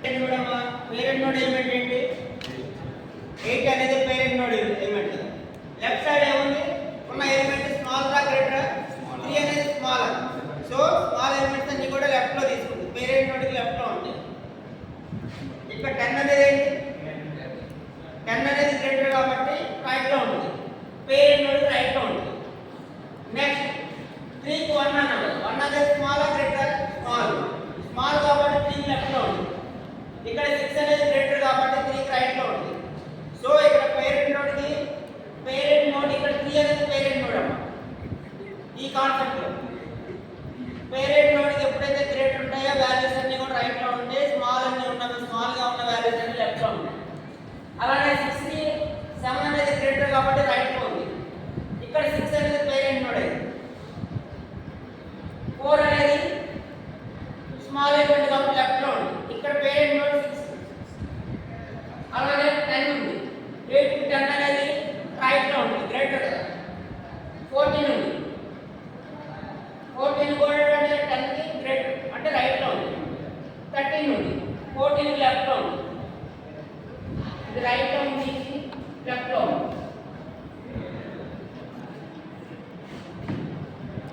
Parent node element ఏంటి? 8 అనేది parent node element. Left side ఏముంది? ఉన్న ఎలిమెంట్ స్మాల్ రా గ్రేటర్? 3 అనేది స్మాల్. సో స్మాల్ ఎలిమెంట్స్ అన్ని కూడా లెఫ్ట్ లో తీసుకుంది. పేరెంట్ నోడ్ కి లెఫ్ట్ లో ఉంది. ఇక్కడ 10 అనేది ఏంటి? 10 అనేది గ్రేటర్ కాబట్టి రైట్ లో ఉంది. పేరెంట్ నోడ్ రైట్ లో ఉంది. నెక్స్ట్ 3 కి 1 అన్నాడు. 1 అనేది స్మాల్ గ్రేటర్? స్మాల్. స్మాల్ కాబట్టి 3 లెఫ్ట్ లో ఉంది. ఇక్కడ 6 అనేది గ్రేటర్ కాబట్టి 3 కి రైట్ లో ఉంది. సో ఇక్కడ పేరెంట్ నోడ్ ఇక్కడ 3 అనేది పేరెంట్ నోడ్ అన్నమాట. ఈ కాన్సెప్ట్ లో పేరెంట్ నోడ్ కి ఎప్పుడైతే గ్రేటర్ ఉంటాయో వాల్యూస్ అన్ని కూడా రైట్ లో ఉంటాయి. స్మాల్ అన్ని ఉన్నవి స్మాల్ గా ఉన్న వాల్యూస్ అన్ని లెఫ్ట్ లో ఉంటాయి. అలానే 6 కి 7 అనేది గ్రేటర్ కాబట్టి రైట్ లో ఉంది. ఇక్కడ 6 అనేది పేరెంట్ నోడ్ అయింది. 4 అనేది స్మాల్ ఎలిమెంట్ కాబట్టి లెఫ్ట్ లో ఉంది. ఇక్కడ పేరెంట్ నోడ్ 6. అలానే 10 ఉంది. 8 కి 10 అనేది రైట్ లో ఉంది గ్రేటర్. 14 ఉంది.